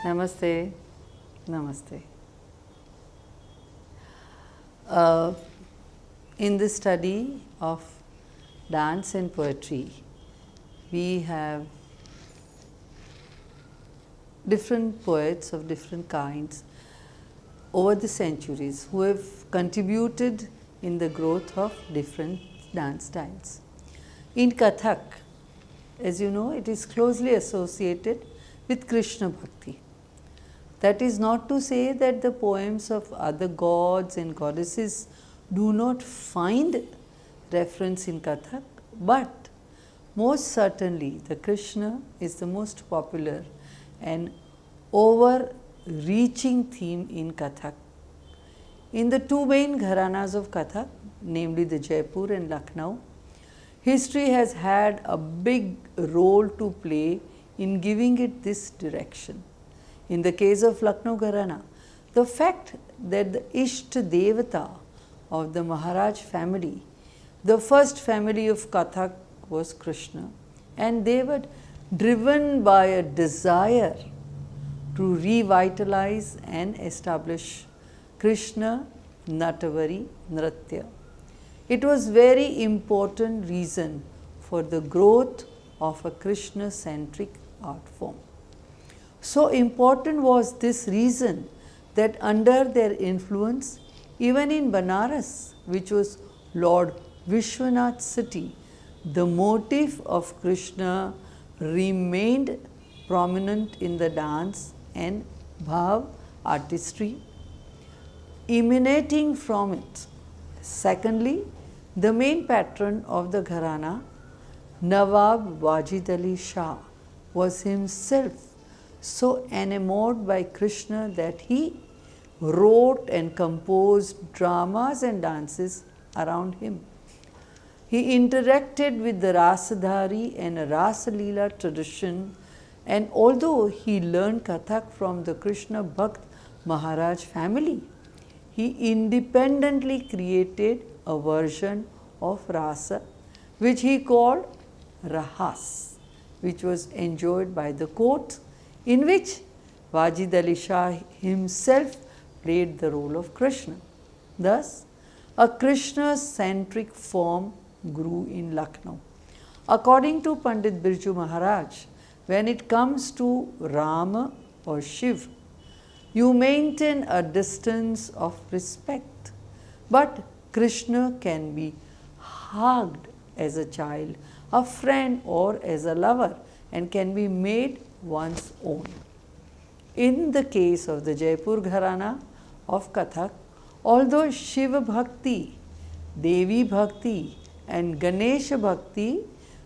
Namaste. Namaste. Uh, in the study of dance and poetry, we have different poets of different kinds over the centuries who have contributed in the growth of different dance styles. In Kathak, as you know, it is closely associated with Krishna Bhakti. That is not to say that the poems of other gods and goddesses do not find reference in Kathak, but most certainly the Krishna is the most popular and overreaching theme in Kathak. In the two main gharanas of Kathak, namely the Jaipur and Lucknow, history has had a big role to play in giving it this direction. In the case of Lucknow Gharana, the fact that the Ishta Devata of the Maharaj family, the first family of Kathak, was Krishna, and they were driven by a desire to revitalize and establish Krishna Natavari Nritya. It was very important reason for the growth of a Krishna-centric art form. So important was this reason that under their influence, even in Banaras, which was Lord Vishwanath's city, the motif of Krishna remained prominent in the dance and bhav artistry emanating from it. Secondly, the main patron of the Gharana, Nawab Wajid Ali Shah, was himself so enamored by Krishna that he wrote and composed dramas and dances around him. He interacted with the Rasadhari and Rasa Leela tradition, and although he learned Kathak from the Krishna Bhakt Maharaj family, he independently created a version of Rasa which he called Rahas, which was enjoyed by the court, in which Wajid Ali Shah himself played the role of Krishna. Thus, a Krishna-centric form grew in Lucknow. According to Pandit Birju Maharaj, when it comes to Rama or Shiv, you maintain a distance of respect, but Krishna can be hugged as a child, a friend, or as a lover, and can be made one's own. In the case of the Jaipur Gharana of Kathak, although Shiva Bhakti, Devi Bhakti and Ganesha Bhakti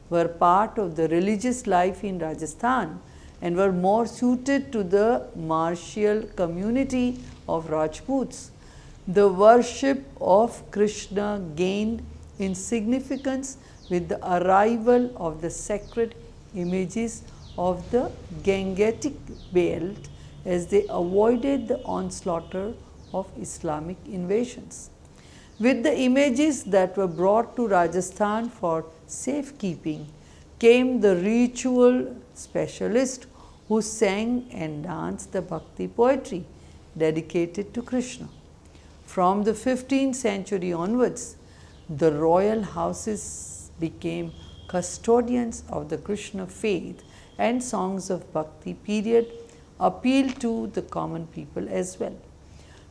were part of the religious life in Rajasthan and were more suited to the martial community of Rajputs, the worship of Krishna gained in significance with the arrival of the sacred images of the Gangetic belt as they avoided the onslaught of Islamic invasions. With the images that were brought to Rajasthan for safekeeping came the ritual specialist who sang and danced the Bhakti poetry dedicated to Krishna. From the 15th century onwards, the royal houses became custodians of the Krishna faith, and songs of Bhakti period appealed to the common people as well.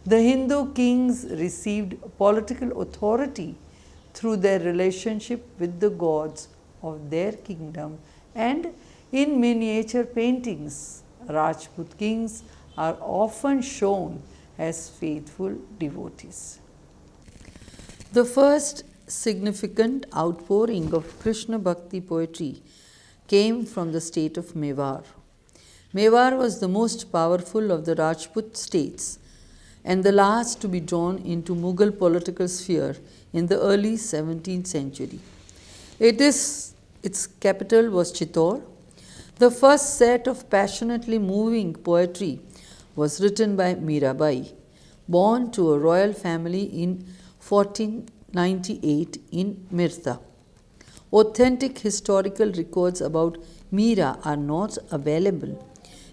The Hindu kings received political authority through their relationship with the gods of their kingdom, and in miniature paintings, Rajput kings are often shown as faithful devotees. The first significant outpouring of Krishna Bhakti poetry came from the state of Mewar. Mewar was the most powerful of the Rajput states and the last to be drawn into Mughal political sphere in the early 17th century. Its capital was Chittor. The first set of passionately moving poetry was written by Mirabai, born to a royal family in 1498 in Mirta. Authentic historical records about Meera are not available.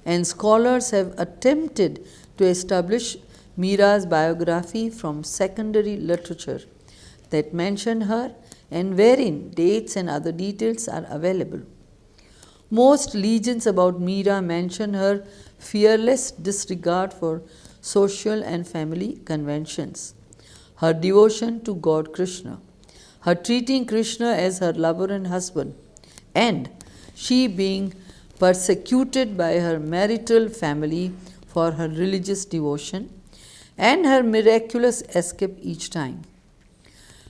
and scholars have attempted to establish Meera's biography from secondary literature that mention her and wherein dates and other details are available. Most legends about Meera mention her fearless disregard for social and family conventions, her devotion to God Krishna, her treating Krishna as her lover and husband, and she being persecuted by her marital family for her religious devotion, and her miraculous escape each time.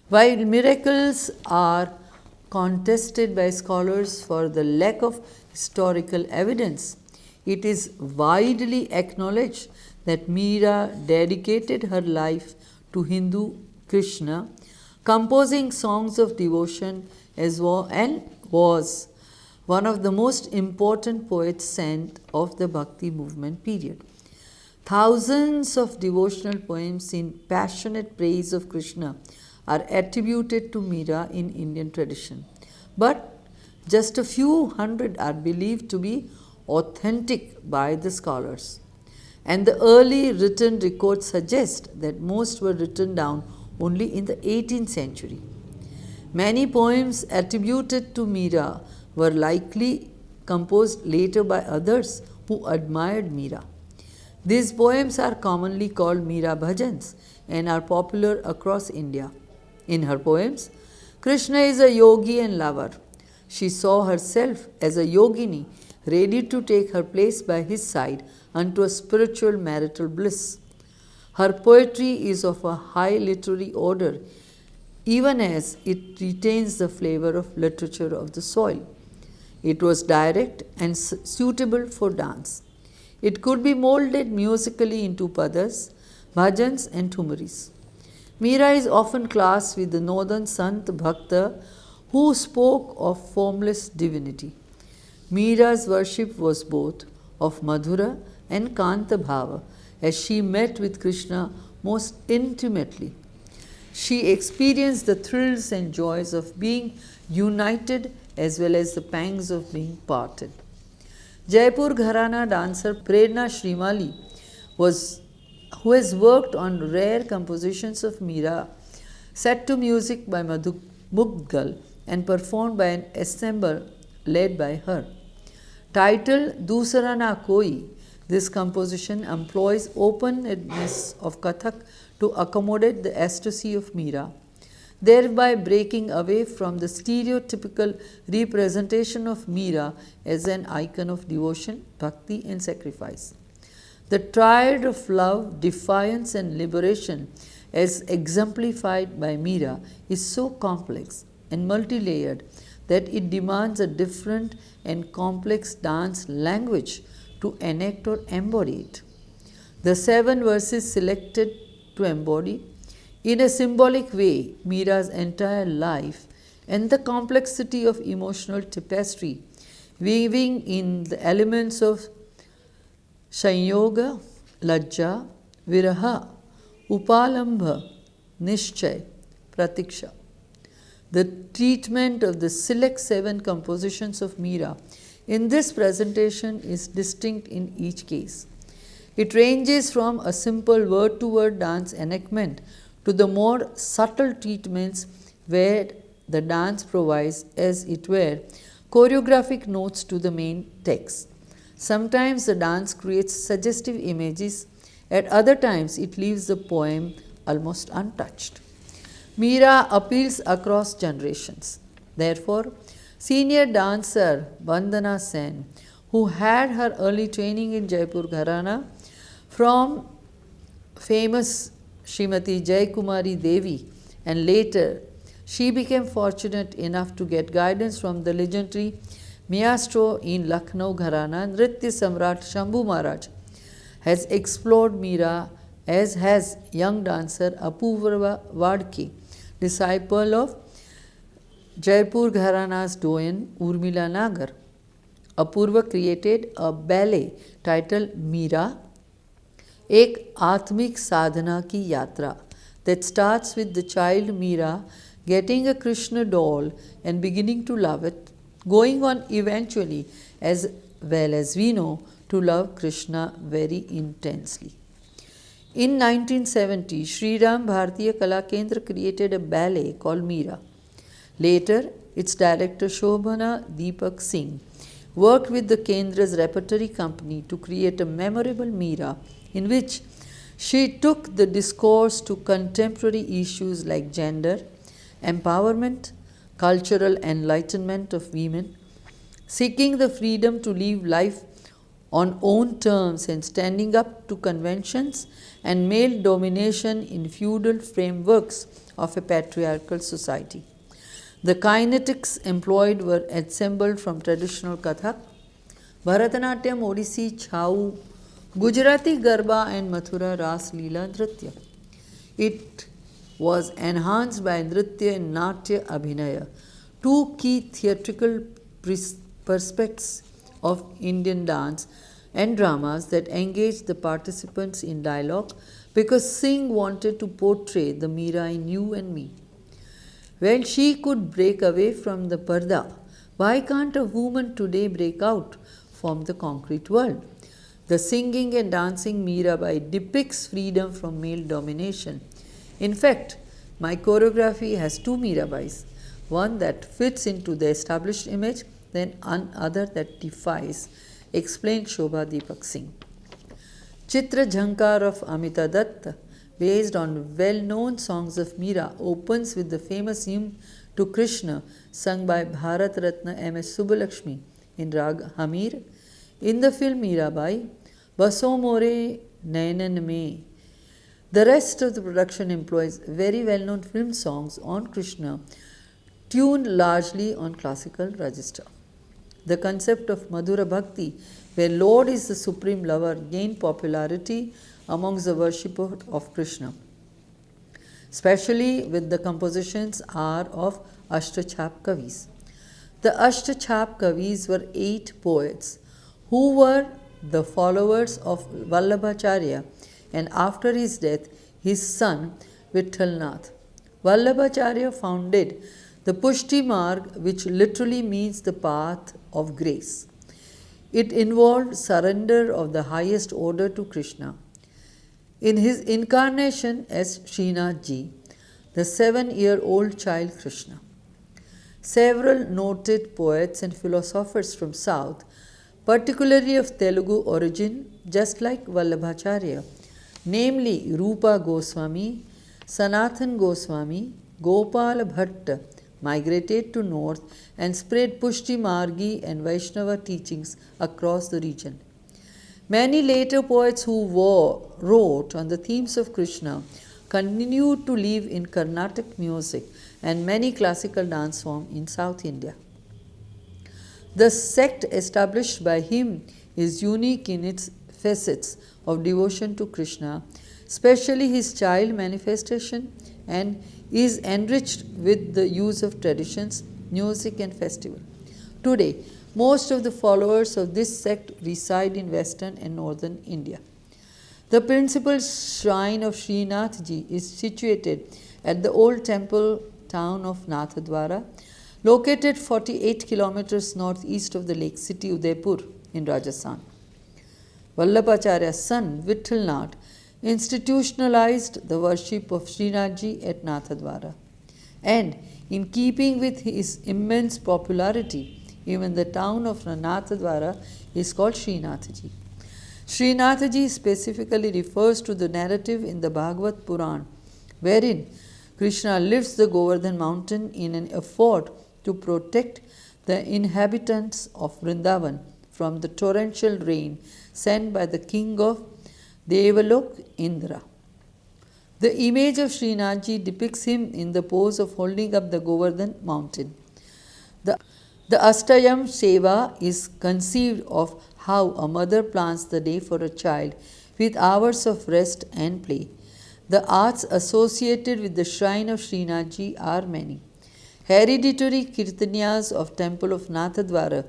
While miracles are contested by scholars for the lack of historical evidence, it is widely acknowledged that Meera dedicated her life to Hindu Krishna, composing songs of devotion as well, and was one of the most important poets saint of the Bhakti movement period. Thousands of devotional poems in passionate praise of Krishna are attributed to Meera in Indian tradition, but just a few hundred are believed to be authentic by the scholars. And the early written records suggest that most were written down only in the 18th century. Many poems attributed to Meera were likely composed later by others who admired Meera. These poems are commonly called Meera Bhajans and are popular across India. In her poems, Krishna is a yogi and lover. She saw herself as a yogini ready to take her place by his side unto a spiritual marital bliss. Her poetry is of a high literary order, even as it retains the flavor of literature of the soil. It was direct and suitable for dance. It could be molded musically into padas, bhajans, and thumris. Meera is often classed with the northern Sant Bhakta who spoke of formless divinity. Meera's worship was both of Madhura and Kanta Bhava as she met with Krishna most intimately. She experienced the thrills and joys of being united as well as the pangs of being parted. Jaipur Gharana dancer Prerna Shrimali who has worked on rare compositions of Meera, set to music by Madhu Mugdgal and performed by an ensemble led by her. Titled Dusara Na Koi, this composition employs openness of Kathak to accommodate the ecstasy of Meera, thereby breaking away from the stereotypical representation of Meera as an icon of devotion, bhakti, and sacrifice. The triad of love, defiance, and liberation, as exemplified by Meera, is so complex and multi-layered that it demands a different and complex dance language to enact or embody it. The 7 verses selected to embody, in a symbolic way, Meera's entire life and the complexity of emotional tapestry, weaving in the elements of Sanyoga, Lajja, Viraha, Upalambha, Nishchay, Pratiksha. The treatment of the select 7 compositions of Meera in this presentation is distinct in each case. It ranges from a simple word-to-word dance enactment to the more subtle treatments where the dance provides, as it were, choreographic notes to the main text. Sometimes the dance creates suggestive images, at other times it leaves the poem almost untouched. Meera appeals across generations. Therefore, senior dancer Vandana Sen, who had her early training in Jaipur Gharana from famous Srimati Jai Kumari Devi, and later she became fortunate enough to get guidance from the legendary maestro in Lucknow Gharana, Nritya Samrat Shambhu Maharaj, has explored Meera, as has young dancer Apurva Wadke, disciple of Jaipur Gharana's doyen Urmila Nagar. Apurva created a ballet titled Meera, Ek Atmik Sadhana Ki Yatra, that starts with the child Meera getting a Krishna doll and beginning to love it, going on eventually, as well as we know, to love Krishna very intensely. In 1970, Sri Ram Bharatiya Kala Kendra created a ballet called Meera. Later, its director Shobhana Deepak Singh worked with the Kendra's repertory company to create a memorable Meera in which she took the discourse to contemporary issues like gender, empowerment, cultural enlightenment of women, seeking the freedom to live life on own terms and standing up to conventions and male domination in feudal frameworks of a patriarchal society. The kinetics employed were assembled from traditional Kathak, Bharatanatyam, Odissi, Chhau, Gujarati Garba and Mathura Ras Leela Nritya. It was enhanced by Nritya and Natya Abhinaya, two key theatrical perspectives of Indian dance and dramas that engaged the participants in dialogue because Singh wanted to portray the Meera in you and me. When she could break away from the parda, why can't a woman today break out from the concrete world? The singing and dancing Meerabai depicts freedom from male domination. In fact, my choreography has two Meerabais, one that fits into the established image, then another that defies, explained Shobha Deepak Singh. Chitra Jhankar of Amita Datta, based on well-known songs of Meera, opens with the famous hymn to Krishna sung by Bharat Ratna M.S. Subbulakshmi in Rag Hamir. In the film Meerabai, Baso More Nayanan Me. The rest of the production employs very well-known film songs on Krishna, tuned largely on classical register. The concept of Madhura Bhakti, where Lord is the supreme lover, gained popularity amongst the worshippers of Krishna, especially with the compositions are of Ashtachap Kavis. The Ashtachap Kavis were 8 poets who were the followers of Vallabhacharya and after his death, his son Vithalnath. Vallabhacharya founded the Pushti Marg, which literally means the path of grace. It involved surrender of the highest order to Krishna. In his incarnation as Srinath Ji, the 7-year-old child Krishna, several noted poets and philosophers from South, particularly of Telugu origin, just like Vallabhacharya, namely Rupa Goswami, Sanathan Goswami, Gopal Bhatta, migrated to north and spread Pushti Margi and Vaishnava teachings across the region. Many later poets who wrote on the themes of Krishna continued to live in Carnatic music and many classical dance forms in South India. The sect established by him is unique in its facets of devotion to Krishna, especially his child manifestation, and is enriched with the use of traditions, music and festival. Today, most of the followers of this sect reside in western and northern India. The principal shrine of Srinath Ji is situated at the old temple town of Nathadwara, located 48 kilometers northeast of the lake city Udaipur in Rajasthan. Vallabhacharya's son Vithalnath institutionalized the worship of Srinath Ji at Nathadwara. And in keeping with his immense popularity, even the town of Nathadwara is called Srinath Ji. Srinath Ji specifically refers to the narrative in the Bhagavad Puran, wherein Krishna lifts the Govardhan mountain in an effort to protect the inhabitants of Vrindavan from the torrential rain sent by the king of Devalok, Indra. The image of Srinath Ji depicts him in the pose of holding up the Govardhan mountain. The Astayam Seva is conceived of how a mother plans the day for a child with hours of rest and play. The arts associated with the shrine of Srinath Ji are many. Hereditary Kirtanyas of temple of Nathadwara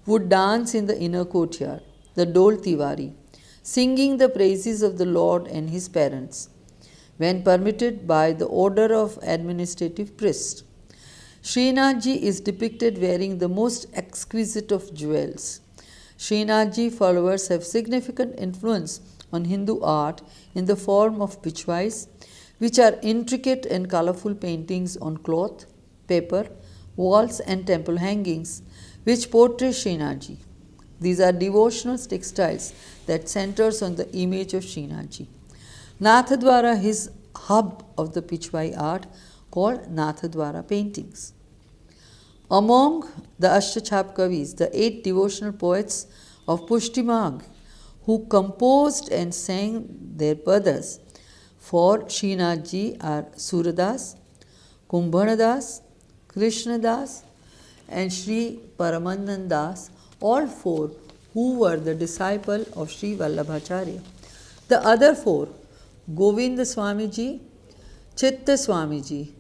would dance in the inner courtyard, the Dol Tiwari, singing the praises of the Lord and his parents, when permitted by the order of administrative priest. Srinath Ji is depicted wearing the most exquisite of jewels. Srinathji followers have significant influence on Hindu art in the form of pichwais, which are intricate and colorful paintings on cloth, paper, walls and temple hangings, which portray Srinathji. These are devotional textiles that centers on the image of Srinathji. Nathadwara is hub of the Pichwai art called Nathadwara paintings. Among the Ashtachap Kavis, the 8 devotional poets of Pushtimag who composed and sang their padas for Srinathji are Suradas, Kumbhanadas, Krishnadas and Sri Paramanandas, all 4 who were the disciple of Sri Vallabhacharya. The other 4, Govinda Swamiji, Chitta Swamiji,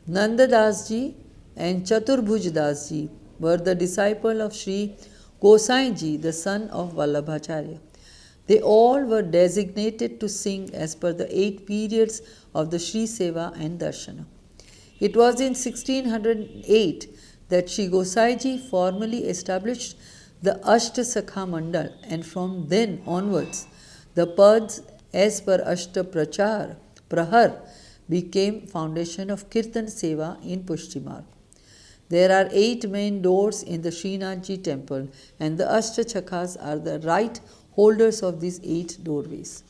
Nandadas ji and Chaturbhuj Das ji were the disciple of Sri Gosai ji, the son of Vallabhacharya. They all were designated to sing as per the 8 periods of the Sri Seva and Darshana. It was in 1608 that Sri Gosai ji formally established the Ashtasakha Mandal, and from then onwards the pads as per Ashta Prahar became foundation of Kirtan Seva in Pushtimar. There are 8 main doors in the Srinathji temple, and the Ashtachakas are the right holders of these 8 doorways.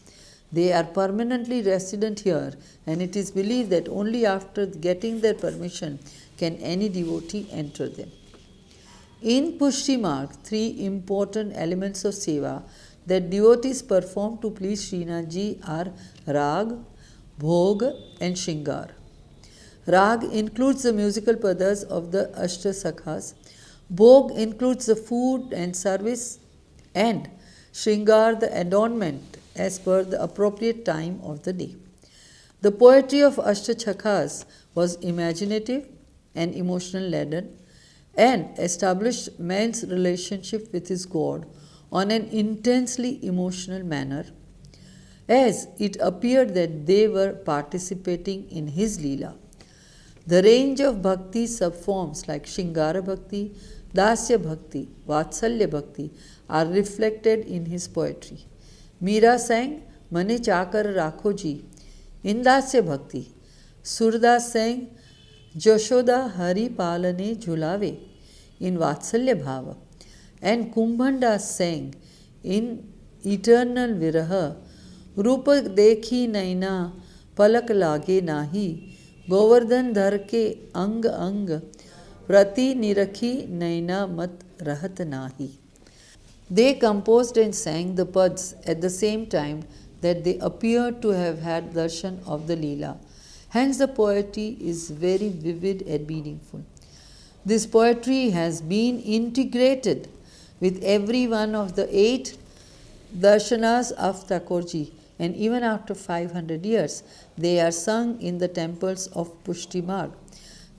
They are permanently resident here, and it is believed that only after getting their permission can any devotee enter them. In Pushti Marg, 3 important elements of seva that devotees perform to please Srinathji are Rag, Bhog and Shingar. Rag includes the musical padas of the Ashtasakhas, Bhog includes the food and service, and Shingar the adornment as per the appropriate time of the day. The poetry of Ashtachakas was imaginative and emotional laden and established man's relationship with his God on an intensely emotional manner, as it appeared that they were participating in his Leela. The range of bhakti subforms like Shingara Bhakti, Dasya Bhakti, Vatsalya Bhakti are reflected in his poetry. Meera sang Mane Chakar Rakho Ji in Dasya Bhakti. Surdas sang Jashoda Hari Palane Jhulave in Vatsalya Bhava. And Kumbhandas sang in Eternal Viraha Rupa Dekhi Naina Palak Lage Nahi Govardhan Dhar ke Ang Ang Prati Nirakhi Naina Mat Rahat Nahi. They composed and sang the pads at the same time that they appeared to have had darshan of the Leela. Hence the poetry is very vivid and meaningful. This poetry has been integrated with every one of the 8 darshanas of Thakurji, and even after 500 years, they are sung in the temples of Pushti Marg.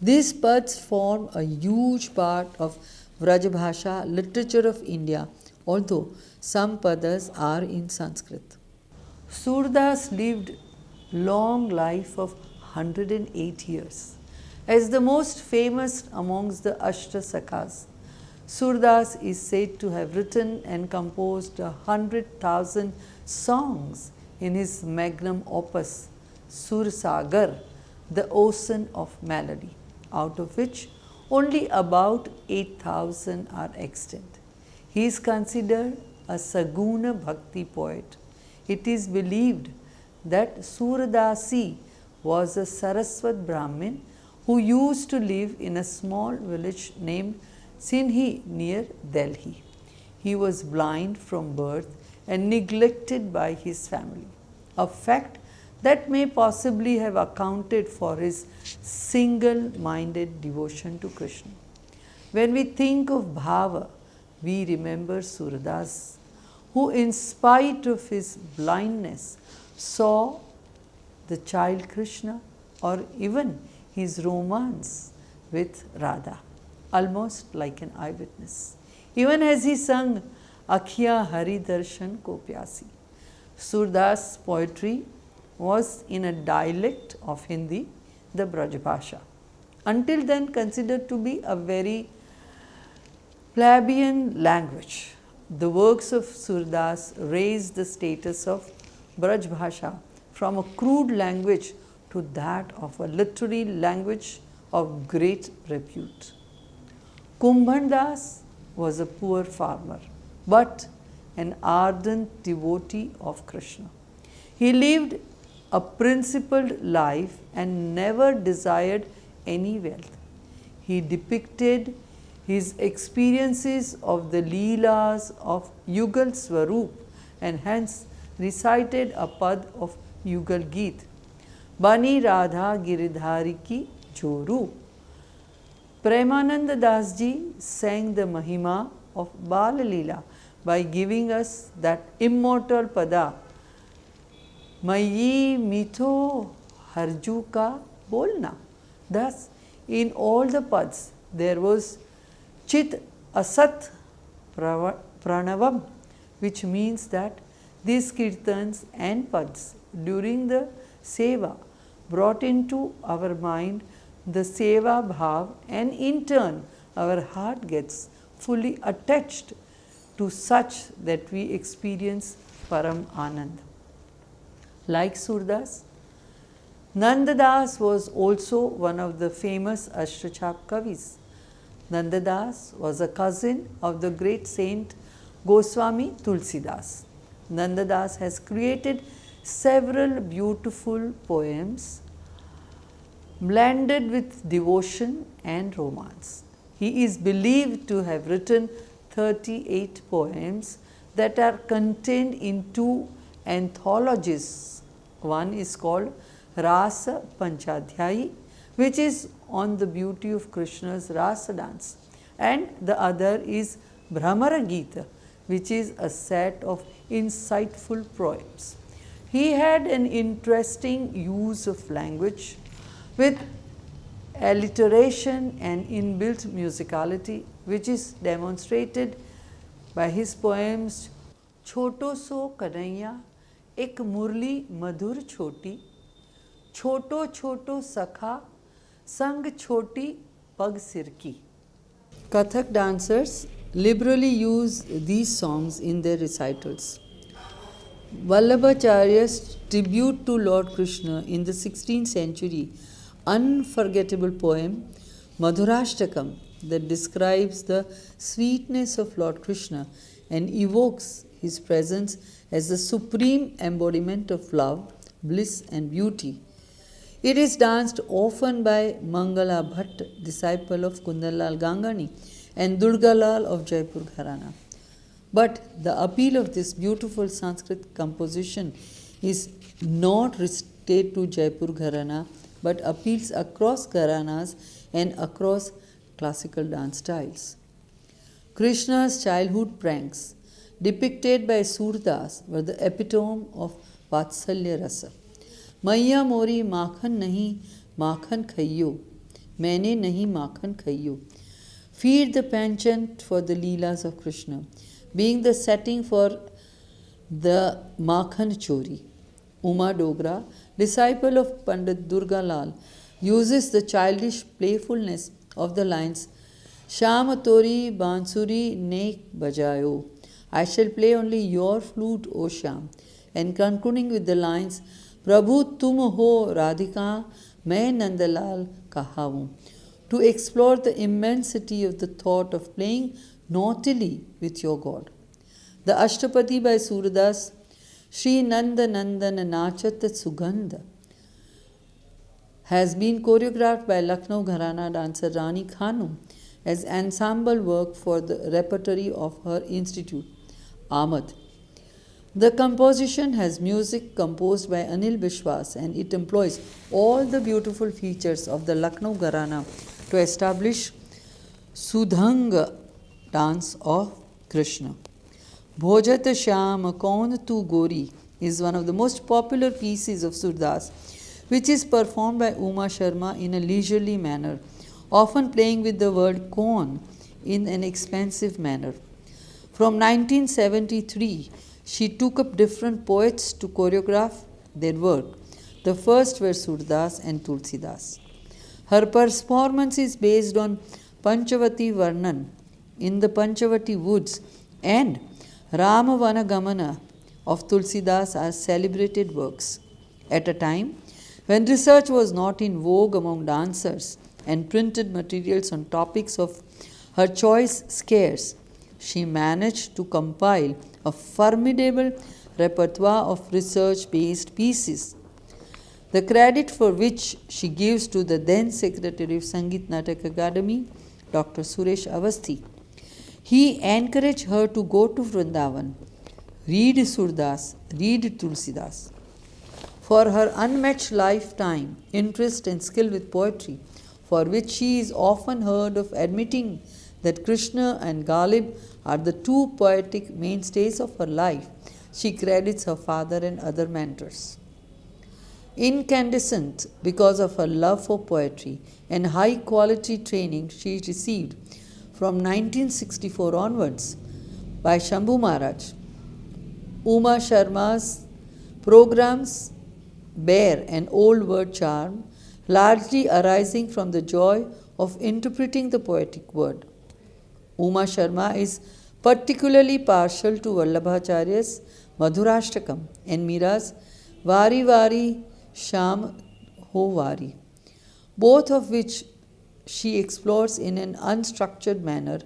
These pads form a huge part of Vrajabhasha literature of India, although some padas are in Sanskrit. Surdas lived long life of 108 years. As the most famous amongst the Ashtasakhas, Surdas is said to have written and composed 100,000 songs in his magnum opus, Sursagar, the ocean of melody, out of which only about 8,000 are extant. He is considered a Saguna Bhakti poet. It is believed that Suradasi was a Saraswat Brahmin who used to live in a small village named Sinhi near Delhi. He was blind from birth and neglected by his family, a fact that may possibly have accounted for his single-minded devotion to Krishna. When we think of Bhava, we remember Suradas, who in spite of his blindness saw the child Krishna or even his romance with Radha, almost like an eyewitness. Even as he sung Akhiya Hari Darshan Ko Pyasi. Surdas' poetry was in a dialect of Hindi, the Brajbhasha, until then considered to be a very plebeian language. the works of Surdas raised the status of Braj Bhasha from a crude language to that of a literary language of great repute. Kumbhandas was a poor farmer, but an ardent devotee of Krishna. He lived a principled life and never desired any wealth. He depicted his experiences of the Leelas of Yugal Swarup and hence recited a pad of Yugal Geet, Bani Radha Giridhari ki Joru. Premanand Das ji sang the Mahima of Bal Leela by giving us that immortal pada, Mayi Mitho Harju ka Bolna. Thus, in all the pads, there was Chit Asat Pranavam, which means that these kirtans and pads during the seva brought into our mind the seva bhav, and in turn our heart gets fully attached to such that we experience Param Anand. Like Surdas, Nandadas was also one of the famous Ashtachap Kavis. Nandadas was a cousin of the great saint Goswami Tulsidas. Nandadas has created several beautiful poems blended with devotion and romance. He is believed to have written 38 poems that are contained in two anthologies. One is called Rasa Panchadhyayi, which is on the beauty of Krishna's Rasa dance, and the other is Brahmara Gita, which is a set of insightful poems. He had an interesting use of language with alliteration and inbuilt musicality, which is demonstrated by his poems Choto So Kanaiya, Ek Murli Madhur Choti, Choto Choto Sakha, Sang Choti Pag Sirki. Kathak dancers liberally use these songs in their recitals. Vallabhacharya's tribute to Lord Krishna in the 16th century unforgettable poem Madhurashtakam that describes the sweetness of Lord Krishna and evokes his presence as the supreme embodiment of love, bliss and beauty. It is danced often by Mangala Bhatt, disciple of Kundanlal Gangani, and Durgalal of Jaipur Gharana. But the appeal of this beautiful Sanskrit composition is not restricted to Jaipur Gharana, but appeals across Gharanas and across classical dance styles. Krishna's childhood pranks, depicted by Surdas, were the epitome of Vatsalya Rasa. Maiya mori makhan nahi makhan khaiyo, maine nahi makhan khaiyo. Feed the penchant for the Leelas of Krishna, being the setting for the Makhan Chori. Uma Dogra, disciple of Pandit Durgalal, uses the childish playfulness of the lines Sham Tori Bansuri Nek Bajayo, I shall play only your flute, O Sham, and concluding with the lines Prabhu tum ho Radhika, main Nandalal kahavu, to explore the immensity of the thought of playing naughtily with your God. The Ashtapadi by Surdas, Sri Nanda Nandana Nachat Sugandha, has been choreographed by Lucknow Gharana dancer Rani Khanum as ensemble work for the repertory of her institute, Amad. The composition has music composed by Anil Bishwas and it employs all the beautiful features of the Lucknow Gharana to establish Sudhanga dance of Krishna. Bhojat Shyam Kaun Tu Gori is one of the most popular pieces of Surdas, which is performed by Uma Sharma in a leisurely manner, often playing with the word Kaun in an expansive manner. From 1973, she took up different poets to choreograph their work. The first were Surdas and Tulsidas. Her performance is based on Panchavati Varnan in the Panchavati woods and Ramavanagamana of Tulsidas are celebrated works. At a time when research was not in vogue among dancers and printed materials on topics of her choice scarce, she managed to compile a formidable repertoire of research based pieces, the credit for which she gives to the then Secretary of Sangeet Natak Academy, Dr. Suresh Avasthi. He encouraged her to go to Vrindavan, read Surdas, read Tulsidas. For her unmatched lifetime interest and skill with poetry, for which she is often heard of admitting that Krishna and Ghalib are the two poetic mainstays of her life, she credits her father and other mentors. Incandescent because of her love for poetry and high quality training she received from 1964 onwards by Shambhu Maharaj, Uma Sharma's programs bear an old word charm, largely arising from the joy of interpreting the poetic word. Uma Sharma is particularly partial to Vallabhacharya's Madhurashtakam and Mira's Vari Vari Sham Ho Vari, both of which she explores in an unstructured manner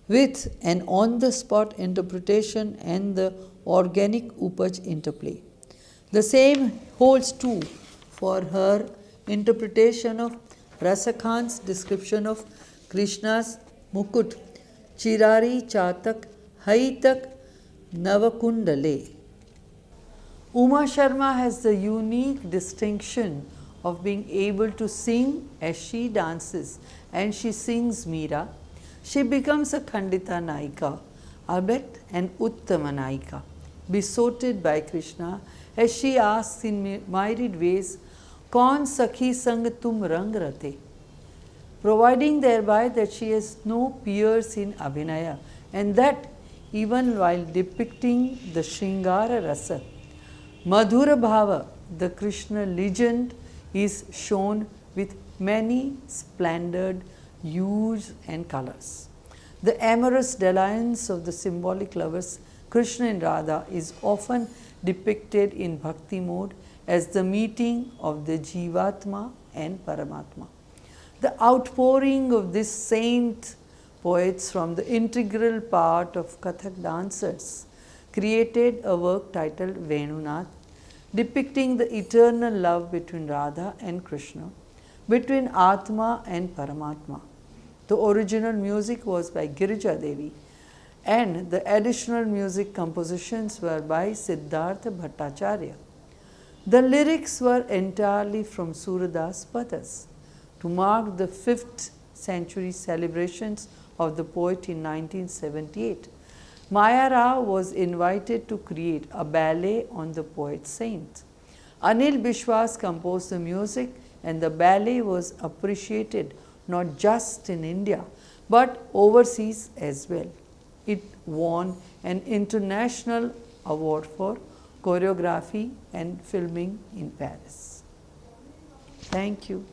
with an on the spot interpretation and the organic upaj interplay. The same holds true for her interpretation of Rasakhan's description of Krishna's Mukut, Chirari Chatak Haitak Navakundale. Uma Sharma has the unique distinction of being able to sing as she dances, and she sings Meera. She becomes a Khandita Naika, albeit an Uttama Naika, besotted by Krishna as she asks in myriad ways, Kaun Sakhi Sang Tum Rang Rate, providing thereby that she has no peers in Abhinaya, and that even while depicting the Shringara Rasa, Madhura Bhava, the Krishna legend, is shown with many splendid hues and colors. The amorous dalliance of the symbolic lovers Krishna and Radha is often depicted in bhakti mode as the meeting of the Jivatma and Paramatma. The outpouring of these saint poets from the integral part of Kathak dancers created a work titled Venunath, depicting the eternal love between Radha and Krishna, between Atma and Paramatma. The original music was by Girija Devi, and the additional music compositions were by Siddhartha Bhattacharya. The lyrics were entirely from Suradas Padas. To mark the 5th century celebrations of the poet in 1978, Maya Rao was invited to create a ballet on the poet's saint. Anil Bishwas composed the music, and the ballet was appreciated not just in India but overseas as well. It won an international award for choreography and filming in Paris. Thank you.